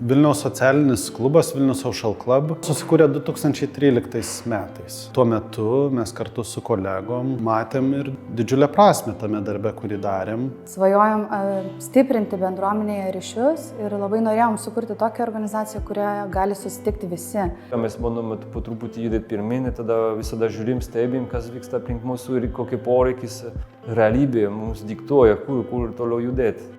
Vilniaus socialinis klubas, Vilnius Social Club, susikūrė 2013 metais. Tuo metu mes kartu su kolegom matėm ir didžiulę prasmę tame darbe, kurį darėm. Svajojom stiprinti bendruomenėje ryšius ir labai norėjom sukurti tokią organizaciją, kurioje gali susitikti visi. Mes bandome po truputį judėti pirmin, tada visada žiūrim, stebim, kas vyksta aplink mūsų ir kokie poreikis realybėje mums diktuoja, kur toliau judėti.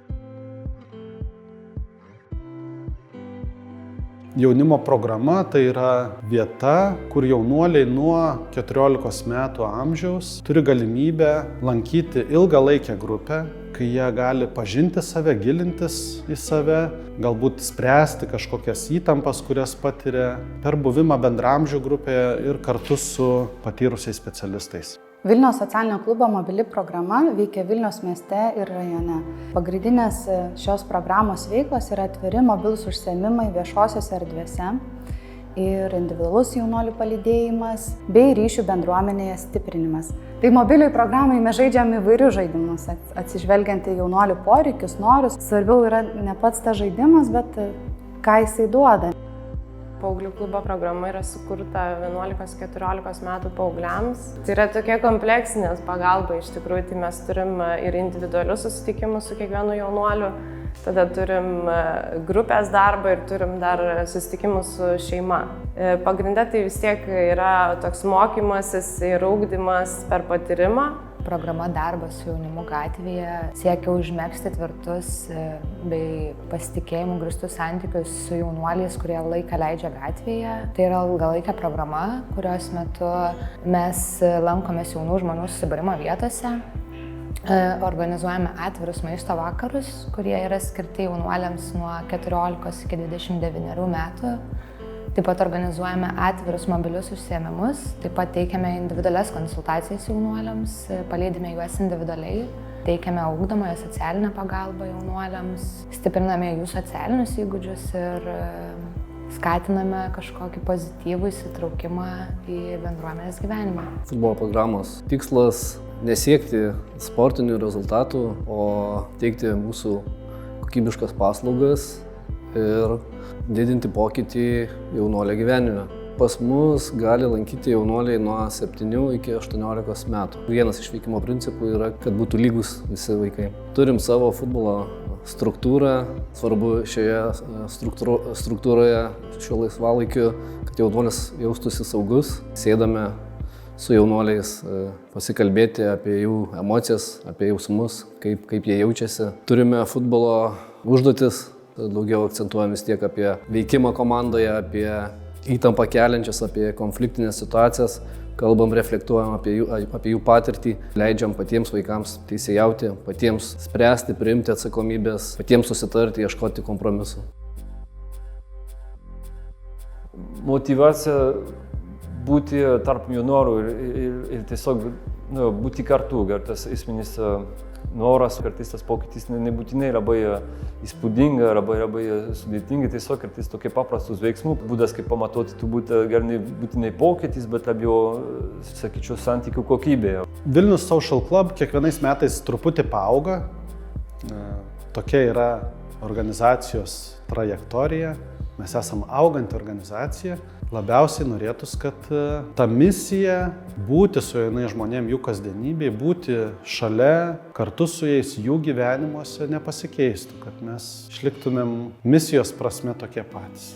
Jaunimo programa tai yra vieta, kur jaunuoliai nuo 14 metų amžiaus turi galimybę lankyti ilgalaikę grupę, kai jie gali pažinti save, gilintis į save, galbūt spręsti kažkokias įtampas, kurias patiria per buvimą bendraamžių grupėje ir kartu su patyrusiais specialistais. Vilniaus socialinio klubo mobili programa veikia Vilniaus mieste ir rajone. Pagrindinės šios programos veiklos yra atviri mobilūs užsiėmimai viešosiose erdvėse ir individualus jaunuolių palydėjimas bei ryšių bendruomenėje stiprinimas. Tai mobiliai programai mes žaidžiam įvairius žaidimus, atsižvelgiant į jaunuolių poreikius, norus. Svarbiau yra ne pats tas žaidimas, bet ką jisai duoda. Paauglių klubo programa yra sukurta 11-14 metų paaugliams. Tai yra tokia kompleksinės pagalba, iš tikrųjų, tai mes turim ir individualius susitikimus su kiekvienu jaunuoliu, tada turim grupės darbą ir turim dar susitikimus su šeima. Pagrinde tai vis tiek yra toks mokymasis ir ugdymas per patyrimą. Programa Darbas su jaunimu gatvėje siekia užmegzti tvirtus bei pasitikėjimų grįstus santykius su jaunuoliais, kurie laiką leidžia gatvėje. Tai yra ilgalaikė programa, kurios metu mes lankomės jaunų žmonių susibūrimo vietose. Organizuojame atvirus maisto vakarus, kurie yra skirti jaunuoliams nuo 14 iki 29 metų. Taip pat organizuojame atvirus mobilius užsiėmimus, taip pat teikiame individualias konsultacijas jaunuoliams, palydime juos individualiai, teikiame ugdomąją socialinę pagalbą jaunuoliams, stipriname jų socialinius įgūdžius ir skatiname kažkokį pozityvų įsitraukimą į bendruomenės gyvenimą. Futbolo programos tikslas nesiekti sportinių rezultatų, o teikti mūsų kokybiškas paslaugas ir didinti pokytį jaunuolio gyvenime. Pas mus gali lankyti jaunuoliai nuo 7 iki 18 metų. Vienas iš veikimo principų yra, kad būtų lygus visi vaikai. Turim savo futbolo struktūrą. Svarbu šioje struktūroje šiuo laisvalaikiu, kad jaunuolis jaustųsi saugus. Sėdame su jaunuoliais pasikalbėti apie jų emocijas, apie jausmus, kaip jie jaučiasi. Turime futbolo užduotis. Daugiau akcentuojam vis tiek apie veikimą komandoje, apie įtampą keliančias, apie konfliktinės situacijas. Kalbam, reflektuojam apie jų patirtį, leidžiam patiems vaikams teisėjauti, patiems spręsti, priimti atsakomybės, patiems susitarti, ieškoti kompromisų. Motyvacija būti tarp jaunuolių ir tiesiog būti kartu, tas esminis noras, kartais tas pokytis nebūtinai labai įspūdinga, labai sudėtinga, tiesiog kartais tokie paprastus veiksmų. Būdas, kaip pamatoti, turbūt gal nebūtinai pokytis, bet labiau, sakyčiau, santykių kokybė. Vilnius Social Club kiekvienais metais truputį paauga. Tokia yra organizacijos trajektorija. Mes esame auganti organizacija. Labiausiai norėtųs, kad ta misija būti su jaunais žmonėm jų kasdienybėje, būti šalia, kartu su jais jų gyvenimuose nepasikeistų, kad mes išliktumėm misijos prasme tokie patys.